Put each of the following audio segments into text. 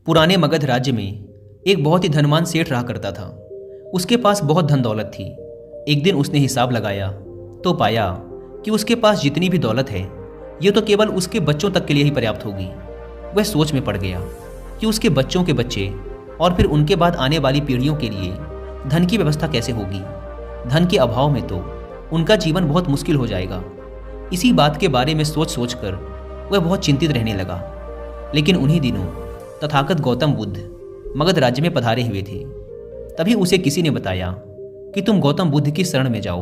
पुराने मगध राज्य में एक बहुत ही धनवान सेठ रहा करता था। उसके पास बहुत धन दौलत थी। एक दिन उसने हिसाब लगाया तो पाया कि उसके पास जितनी भी दौलत है ये तो केवल उसके बच्चों तक के लिए ही पर्याप्त होगी। वह सोच में पड़ गया कि उसके बच्चों के बच्चे और फिर उनके बाद आने वाली पीढ़ियों के लिए धन की व्यवस्था कैसे होगी। धन के अभाव में तो उनका जीवन बहुत मुश्किल हो जाएगा। इसी बात के बारे में सोच सोच कर वह बहुत चिंतित रहने लगा। लेकिन उन्हीं दिनों तथागत गौतम बुद्ध मगध राज्य में पधारे हुए थे। तभी उसे किसी ने बताया कि तुम गौतम बुद्ध की शरण में जाओ,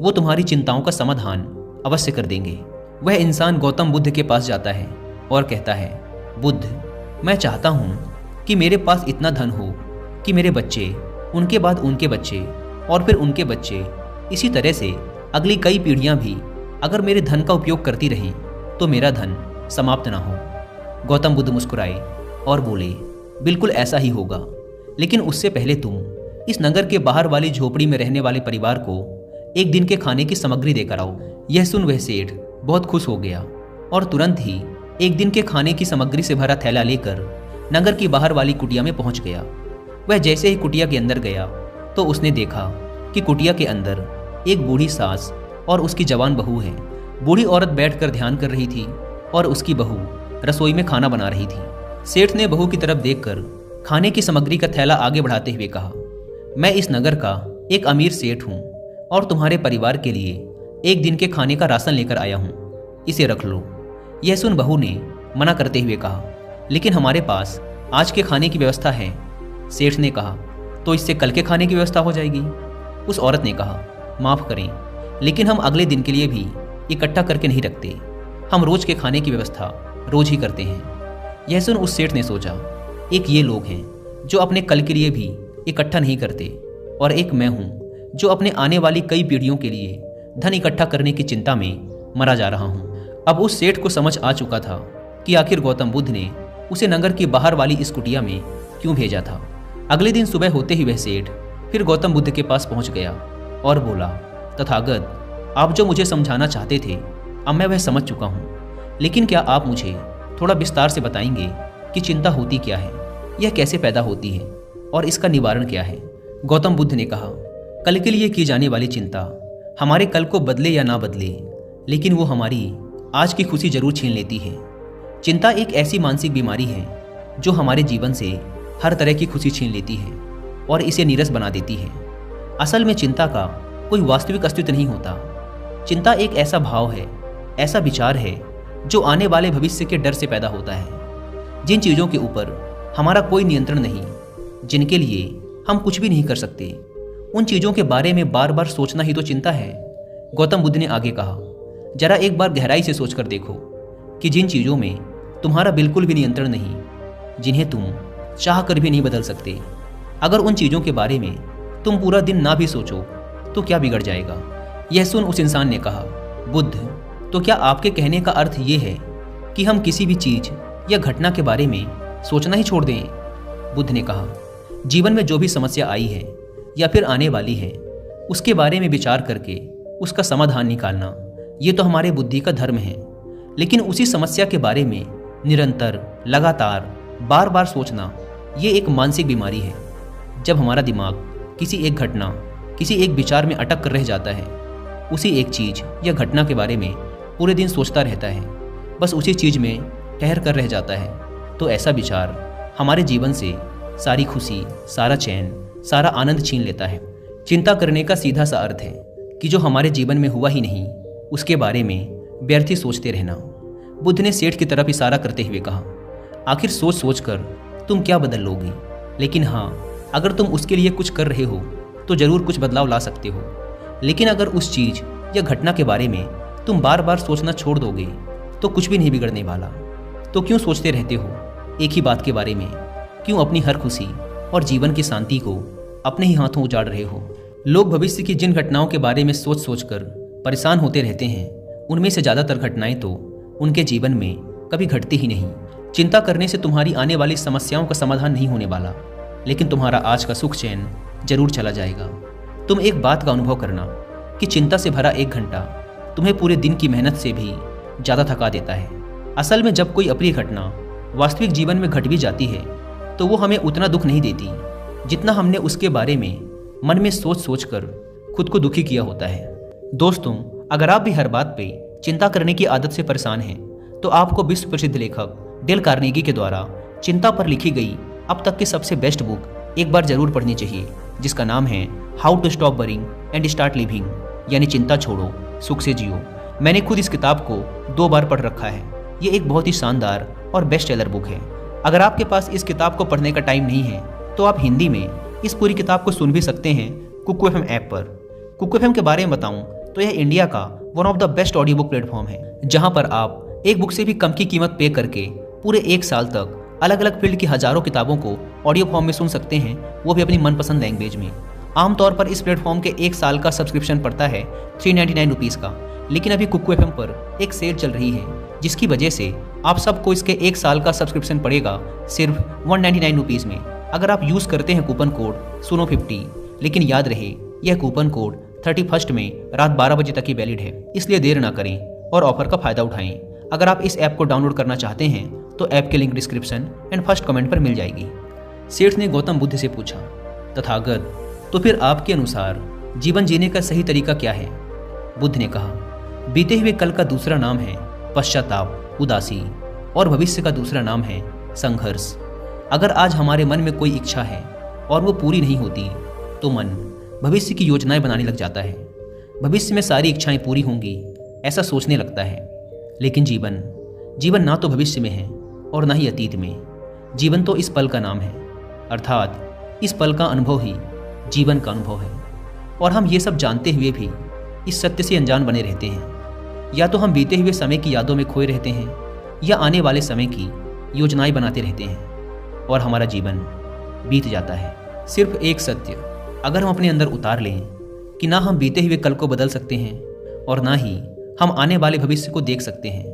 वो तुम्हारी चिंताओं का समाधान अवश्य कर देंगे। वह इंसान गौतम बुद्ध के पास जाता है और कहता है, बुद्ध, मैं चाहता हूँ कि मेरे पास इतना धन हो कि मेरे बच्चे, उनके बाद उनके बच्चे और फिर उनके बच्चे, इसी तरह से अगली कई पीढ़ियाँ भी अगर मेरे धन का उपयोग करती रहीं तो मेरा धन समाप्त ना हो। गौतम बुद्ध मुस्कुराए और बोले, बिल्कुल ऐसा ही होगा, लेकिन उससे पहले तुम इस नगर के बाहर वाली झोपड़ी में रहने वाले परिवार को एक दिन के खाने की सामग्री देकर आओ। यह सुन वह सेठ बहुत खुश हो गया और तुरंत ही एक दिन के खाने की सामग्री से भरा थैला लेकर नगर की बाहर वाली कुटिया में पहुंच गया। वह जैसे ही कुटिया के अंदर गया तो उसने देखा कि कुटिया के अंदर एक बूढ़ी सास और उसकी जवान बहू है। बूढ़ी औरत बैठकर ध्यान कर रही थी और उसकी बहू रसोई में खाना बना रही थी। सेठ ने बहू की तरफ देखकर खाने की सामग्री का थैला आगे बढ़ाते हुए कहा, मैं इस नगर का एक अमीर सेठ हूँ और तुम्हारे परिवार के लिए एक दिन के खाने का राशन लेकर आया हूँ, इसे रख लो। यह सुन बहू ने मना करते हुए कहा, लेकिन हमारे पास आज के खाने की व्यवस्था है। सेठ ने कहा, तो इससे कल के खाने की व्यवस्था हो जाएगी। उस औरत ने कहा, माफ़ करें, लेकिन हम अगले दिन के लिए भी इकट्ठा करके नहीं रखते। हम रोज के खाने की व्यवस्था रोज ही करते हैं। यह सुन उस सेठ ने सोचा, एक ये लोग हैं जो अपने कल के लिए भी इकट्ठा नहीं करते और एक मैं हूँ जो अपने आने वाली कई पीढ़ियों के लिए धन इकट्ठा करने की चिंता में मरा जा रहा हूँ। अब उस सेठ को समझ आ चुका था कि आखिर गौतम बुद्ध ने उसे नगर की बाहर वाली इस कुटिया में क्यों भेजा था। अगले दिन सुबह होते ही वह सेठ फिर गौतम बुद्ध के पास पहुंच गया और बोला, तथागत, आप जो मुझे समझाना चाहते थे अब मैं वह समझ चुका हूँ, लेकिन क्या आप मुझे थोड़ा विस्तार से बताएंगे कि चिंता होती क्या है, यह कैसे पैदा होती है और इसका निवारण क्या है। गौतम बुद्ध ने कहा, कल के लिए की जाने वाली चिंता हमारे कल को बदले या ना बदले, लेकिन वो हमारी आज की खुशी जरूर छीन लेती है। चिंता एक ऐसी मानसिक बीमारी है जो हमारे जीवन से हर तरह की खुशी छीन लेती है और इसे नीरस बना देती है। असल में चिंता का कोई वास्तविक अस्तित्व नहीं होता। चिंता एक ऐसा भाव है, ऐसा विचार है जो आने वाले भविष्य के डर से पैदा होता है। जिन चीज़ों के ऊपर हमारा कोई नियंत्रण नहीं, जिनके लिए हम कुछ भी नहीं कर सकते, उन चीज़ों के बारे में बार बार सोचना ही तो चिंता है। गौतम बुद्ध ने आगे कहा, जरा एक बार गहराई से सोचकर देखो कि जिन चीज़ों में तुम्हारा बिल्कुल भी नियंत्रण नहीं, जिन्हें तुम चाह कर भी नहीं बदल सकते, अगर उन चीज़ों के बारे में तुम पूरा दिन ना भी सोचो तो क्या बिगड़ जाएगा। यह सुन उस इंसान ने कहा, बुद्ध, तो क्या आपके कहने का अर्थ ये है कि हम किसी भी चीज़ या घटना के बारे में सोचना ही छोड़ दें। बुद्ध ने कहा, जीवन में जो भी समस्या आई है या फिर आने वाली है उसके बारे में विचार करके उसका समाधान निकालना, ये तो हमारे बुद्धि का धर्म है। लेकिन उसी समस्या के बारे में निरंतर, लगातार, बार बार सोचना, ये एक मानसिक बीमारी है। जब हमारा दिमाग किसी एक घटना, किसी एक विचार में अटक कर रह जाता है, उसी एक चीज़ या घटना के बारे में पूरे दिन सोचता रहता है, बस उसी चीज़ में ठहर कर रह जाता है, तो ऐसा विचार हमारे जीवन से सारी खुशी, सारा चैन, सारा आनंद छीन लेता है। चिंता करने का सीधा सा अर्थ है कि जो हमारे जीवन में हुआ ही नहीं उसके बारे में व्यर्थ ही सोचते रहना। बुद्ध ने सेठ की तरफ इशारा करते हुए कहा, आखिर सोच सोच कर तुम क्या बदल लोगे, लेकिन हाँ, अगर तुम उसके लिए कुछ कर रहे हो तो ज़रूर कुछ बदलाव ला सकते हो। लेकिन अगर उस चीज़ या घटना के बारे में तुम बार बार सोचना छोड़ दोगे तो कुछ भी नहीं बिगड़ने वाला। तो क्यों सोचते रहते हो एक ही बात के बारे में? क्यों अपनी हर खुशी और जीवन की शांति को अपने ही हाथों उजाड़ रहे हो? लोग भविष्य की जिन घटनाओं के बारे में सोच सोच कर परेशान होते रहते हैं, उनमें से ज़्यादातर घटनाएं तो उनके जीवन में कभी घटती ही नहीं। चिंता करने से तुम्हारी आने वाली समस्याओं का समाधान नहीं होने वाला, लेकिन तुम्हारा आज का सुख चैन जरूर चला जाएगा। तुम एक बात का अनुभव करना कि चिंता से भरा एक घंटा तुम्हें पूरे दिन की मेहनत से भी ज़्यादा थका देता है। असल में जब कोई अप्रिय घटना वास्तविक जीवन में घट भी जाती है तो वो हमें उतना दुख नहीं देती जितना हमने उसके बारे में मन में सोच सोच कर खुद को दुखी किया होता है। दोस्तों, अगर आप भी हर बात पे चिंता करने की आदत से परेशान हैं तो आपको विश्व प्रसिद्ध लेखक डेल कार्नेगी के द्वारा चिंता पर लिखी गई अब तक की सबसे बेस्ट बुक एक बार जरूर पढ़नी चाहिए, जिसका नाम है how to stop worrying and start living, यानी चिंता छोड़ो सुख से जियो। मैंने खुद इस किताब को 2 बार पढ़ रखा है। ये एक बहुत ही शानदार और बेस्ट सेलर बुक है। अगर आपके पास इस किताब को पढ़ने का टाइम नहीं है तो आप हिंदी में इस पूरी किताब को सुन भी सकते हैं कुकू एफएम ऐप पर। कुकू एफएम के बारे में बताऊं तो यह इंडिया का one of the best audio book platform है, जहां पर आप एक बुक से भी कम की कीमत पे करके पूरे 1 साल तक अलग अलग फील्ड की हजारों किताबों को ऑडियो फॉर्म में सुन सकते हैं, वो भी अपनी मनपसंद लैंग्वेज में। आमतौर पर इस प्लेटफॉर्म के 1 साल का सब्सक्रिप्शन पड़ता है 399 रुपीज़ का, लेकिन अभी कुकू एफएम पर एक सेल चल रही है जिसकी वजह से आप सबको इसके 1 साल का सब्सक्रिप्शन पड़ेगा सिर्फ 199 रुपीज़ में, अगर आप यूज़ करते हैं कूपन कोड सुनो50। लेकिन याद रहे, यह कूपन कोड 31 में रात 12 बजे तक ही वैलिड है, इसलिए देर ना करें और ऑफर का फ़ायदा उठाएं। अगर आप इस ऐप को डाउनलोड करना चाहते हैं तो ऐप के link description and first comment पर मिल जाएगी। सेठ ने गौतम बुद्ध से पूछा, तथागत, तो फिर आपके अनुसार जीवन जीने का सही तरीका क्या है? बुद्ध ने कहा, बीते हुए कल का दूसरा नाम है पश्चाताप, उदासी, और भविष्य का दूसरा नाम है संघर्ष। अगर आज हमारे मन में कोई इच्छा है और वो पूरी नहीं होती तो मन भविष्य की योजनाएं बनाने लग जाता है। भविष्य में सारी इच्छाएं पूरी होंगी ऐसा सोचने लगता है। लेकिन जीवन ना तो भविष्य में है और ना ही अतीत में। जीवन तो इस पल का नाम है, अर्थात इस पल का अनुभव ही जीवन का अनुभव है। और हम ये सब जानते हुए भी इस सत्य से अनजान बने रहते हैं। या तो हम बीते हुए समय की यादों में खोए रहते हैं या आने वाले समय की योजनाएं बनाते रहते हैं और हमारा जीवन बीत जाता है। सिर्फ एक सत्य अगर हम अपने अंदर उतार लें कि ना हम बीते हुए कल को बदल सकते हैं और ना ही हम आने वाले भविष्य को देख सकते हैं,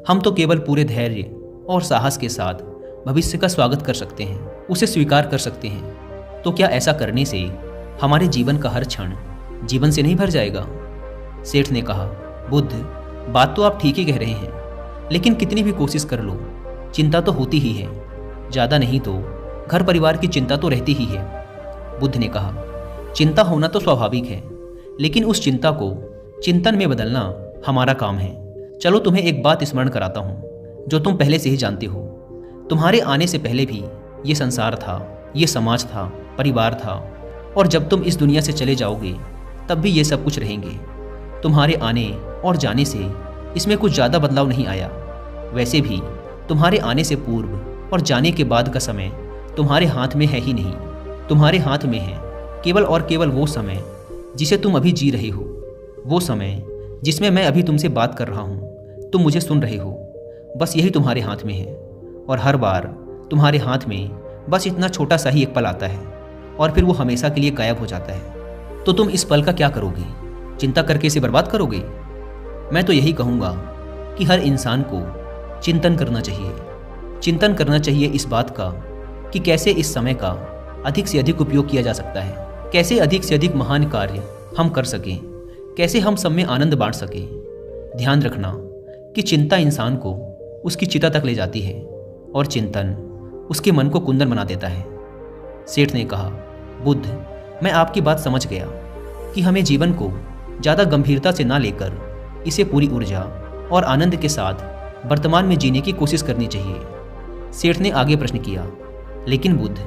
हम तो केवल पूरे धैर्य और साहस के साथ भविष्य का स्वागत कर सकते हैं, उसे स्वीकार कर सकते हैं। तो क्या ऐसा करने से हमारे जीवन का हर क्षण जीवन से नहीं भर जाएगा? सेठ ने कहा, बुद्ध, बात तो आप ठीक ही कह रहे हैं, लेकिन कितनी भी कोशिश कर लो चिंता तो होती ही है। ज़्यादा नहीं तो घर परिवार की चिंता तो रहती ही है। बुद्ध ने कहा, चिंता होना तो स्वाभाविक है, लेकिन उस चिंता को चिंतन में बदलना हमारा काम है। चलो तुम्हें एक बात स्मरण कराता हूँ जो तुम पहले से ही जानते हो। तुम्हारे आने से पहले भी ये संसार था, ये समाज था, परिवार था, और जब तुम इस दुनिया से चले जाओगे तब भी ये सब कुछ रहेंगे। तुम्हारे आने और जाने से इसमें कुछ ज़्यादा बदलाव नहीं आया। वैसे भी तुम्हारे आने से पूर्व और जाने के बाद का समय तुम्हारे हाथ में है ही नहीं। तुम्हारे हाथ में है केवल और केवल वो समय जिसे तुम अभी जी रहे हो, वो समय जिसमें मैं अभी तुमसे बात कर रहा हूँ, तुम मुझे सुन रहे हो। बस यही तुम्हारे हाथ में है, और हर बार तुम्हारे हाथ में बस इतना छोटा सा ही एक पल आता है और फिर वो हमेशा के लिए गायब हो जाता है। तो तुम इस पल का क्या करोगे? चिंता करके इसे बर्बाद करोगे? मैं तो यही कहूँगा कि हर इंसान को चिंतन करना चाहिए। चिंतन करना चाहिए इस बात का कि कैसे इस समय का अधिक से अधिक उपयोग किया जा सकता है, कैसे अधिक से अधिक महान कार्य हम कर सकें, कैसे हम सब में आनंद बांट सकें। ध्यान रखना कि चिंता इंसान को उसकी चिता तक ले जाती है और चिंतन उसके मन को कुंदन बना देता है। सेठ ने कहा, बुद्ध, मैं आपकी बात समझ गया कि हमें जीवन को ज़्यादा गंभीरता से ना लेकर इसे पूरी ऊर्जा और आनंद के साथ वर्तमान में जीने की कोशिश करनी चाहिए। सेठ ने आगे प्रश्न किया, लेकिन बुद्ध,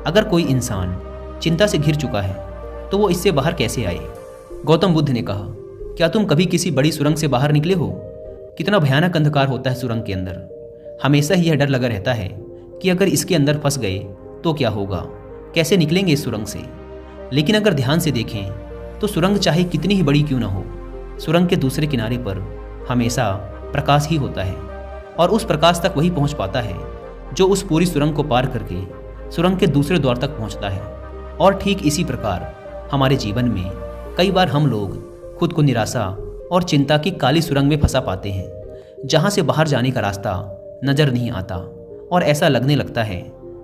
अगर कोई इंसान चिंता से घिर चुका है तो वो इससे बाहर कैसे आए? गौतम बुद्ध ने कहा, क्या तुम कभी किसी बड़ी सुरंग से बाहर निकले हो? कितना भयानक अंधकार होता है सुरंग के अंदर। हमेशा ही यह डर लगा रहता है कि अगर इसके अंदर फंस गए तो क्या होगा, कैसे निकलेंगे इस सुरंग से। लेकिन अगर ध्यान से देखें तो सुरंग चाहे कितनी ही बड़ी क्यों ना हो, सुरंग के दूसरे किनारे पर हमेशा प्रकाश ही होता है, और उस प्रकाश तक वही पहुंच पाता है जो उस पूरी सुरंग को पार करके सुरंग के दूसरे द्वार तक पहुंचता है। और ठीक इसी प्रकार हमारे जीवन में कई बार हम लोग खुद को निराशा और चिंता की काली सुरंग में फंसा पाते हैं, जहां से बाहर जाने का रास्ता नजर नहीं आता और ऐसा लगने लगता है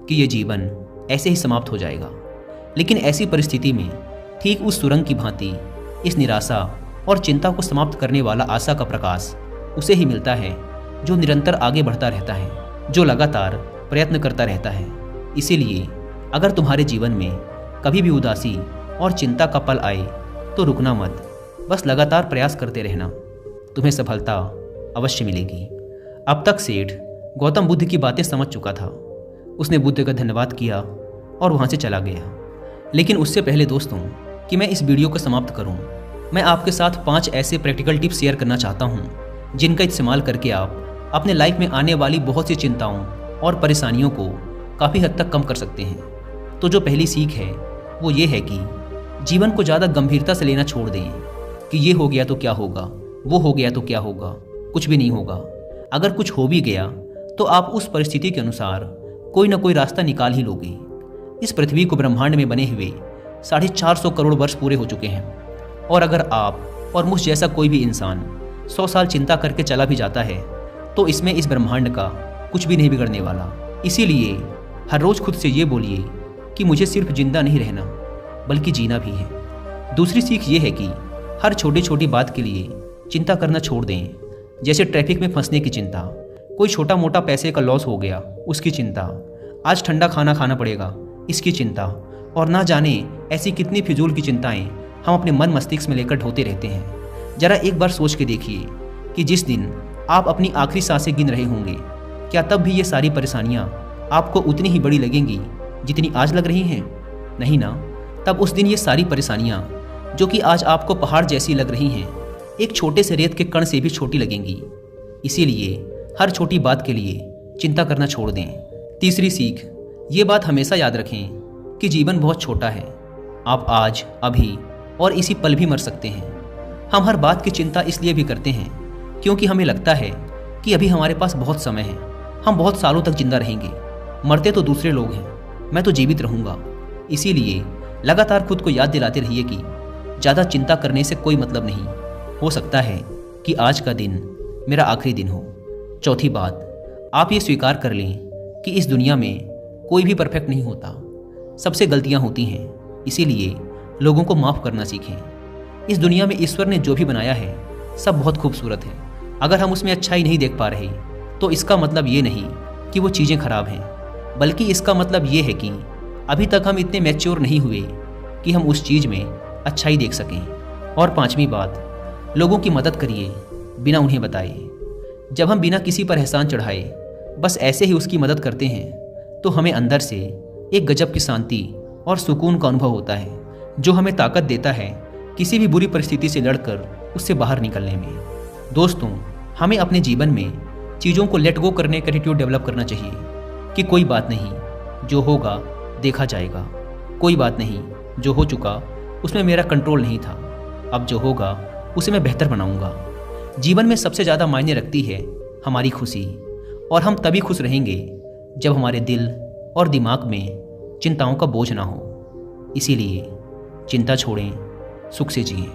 कि ये जीवन ऐसे ही समाप्त हो जाएगा। लेकिन ऐसी परिस्थिति में ठीक उस सुरंग की भांति इस निराशा और चिंता को समाप्त करने वाला आशा का प्रकाश उसे ही मिलता है जो निरंतर आगे बढ़ता रहता है, जो लगातार प्रयत्न करता रहता है। इसीलिए अगर तुम्हारे जीवन में कभी भी उदासी और चिंता का पल आए तो रुकना मत, बस लगातार प्रयास करते रहना, तुम्हें सफलता अवश्य मिलेगी। अब तक सेठ गौतम बुद्ध की बातें समझ चुका था। उसने बुद्ध का धन्यवाद किया और वहाँ से चला गया। लेकिन उससे पहले दोस्तों कि मैं इस वीडियो को समाप्त करूं, मैं आपके साथ 5 ऐसे प्रैक्टिकल टिप्स शेयर करना चाहता हूं जिनका इस्तेमाल करके आप अपने लाइफ में आने वाली बहुत सी चिंताओं और परेशानियों को काफ़ी हद तक कम कर सकते हैं। तो जो पहली सीख है वो ये है कि जीवन को ज़्यादा गंभीरता से लेना छोड़ दें कि ये हो गया तो क्या होगा, वो हो गया तो क्या होगा, कुछ भी नहीं होगा। अगर कुछ हो भी गया तो आप उस परिस्थिति के अनुसार कोई ना कोई रास्ता निकाल ही लोगे। इस पृथ्वी को ब्रह्मांड में बने हुए 450 करोड़ वर्ष पूरे हो चुके हैं, और अगर आप और मुझ जैसा कोई भी इंसान 100 साल चिंता करके चला भी जाता है तो इसमें इस ब्रह्मांड का कुछ भी नहीं बिगड़ने वाला। इसीलिए हर रोज़ खुद से ये बोलिए कि मुझे सिर्फ जिंदा नहीं रहना बल्कि जीना भी है। दूसरी सीख ये है कि हर छोटी छोटी बात के लिए चिंता करना छोड़ दें, जैसे ट्रैफिक में फंसने की चिंता, कोई छोटा मोटा पैसे का लॉस हो गया उसकी चिंता, आज ठंडा खाना खाना पड़ेगा इसकी चिंता, और ना जाने ऐसी कितनी फिजूल की चिंताएं हम अपने मन मस्तिष्क में लेकर ढोते रहते हैं। जरा एक बार सोच के देखिए कि जिस दिन आप अपनी आखिरी सांसें गिन रहे होंगे, क्या तब भी ये सारी परेशानियां आपको उतनी ही बड़ी लगेंगी जितनी आज लग रही हैं? नहीं ना। तब उस दिन ये सारी परेशानियां जो कि आज आपको पहाड़ जैसी लग रही हैं, एक छोटे से रेत के कण से भी छोटी लगेंगी। इसीलिए हर छोटी बात के लिए चिंता करना छोड़ दें। तीसरी सीख, ये बात हमेशा याद रखें कि जीवन बहुत छोटा है। आप आज, अभी और इसी पल भी मर सकते हैं। हम हर बात की चिंता इसलिए भी करते हैं क्योंकि हमें लगता है कि अभी हमारे पास बहुत समय है, हम बहुत सालों तक जिंदा रहेंगे। मरते तो दूसरे लोग हैं, मैं तो जीवित रहूँगा। इसीलिए लगातार खुद को याद दिलाते रहिए कि ज़्यादा चिंता करने से कोई मतलब नहीं। हो सकता है कि आज का दिन मेरा आखिरी दिन हो। चौथी बात, आप ये स्वीकार कर लें कि इस दुनिया में कोई भी परफेक्ट नहीं होता, सबसे गलतियां होती हैं। इसीलिए लोगों को माफ़ करना सीखें। इस दुनिया में ईश्वर ने जो भी बनाया है सब बहुत खूबसूरत है। अगर हम उसमें अच्छाई नहीं देख पा रहे तो इसका मतलब ये नहीं कि वो चीज़ें खराब हैं, बल्कि इसका मतलब ये है कि अभी तक हम इतने मैच्योर नहीं हुए कि हम उस चीज़ में अच्छाई देख सकें। और 5वीं बात, लोगों की मदद करिए बिना उन्हें बताए। जब हम बिना किसी पर एहसान चढ़ाए बस ऐसे ही उसकी मदद करते हैं तो हमें अंदर से एक गजब की शांति और सुकून का अनुभव होता है, जो हमें ताकत देता है किसी भी बुरी परिस्थिति से लड़कर उससे बाहर निकलने में। दोस्तों, हमें अपने जीवन में चीज़ों को लेट गो करने का एटीट्यूड डेवलप करना चाहिए कि कोई बात नहीं, जो होगा देखा जाएगा। कोई बात नहीं, जो हो चुका उसमें मेरा कंट्रोल नहीं था, अब जो होगा उसे मैं बेहतर बनाऊंगा। जीवन में सबसे ज़्यादा मायने रखती है हमारी खुशी, और हम तभी खुश रहेंगे जब हमारे दिल और दिमाग में चिंताओं का बोझ ना हो। इसीलिए चिंता छोड़ें, सुख से जिएं।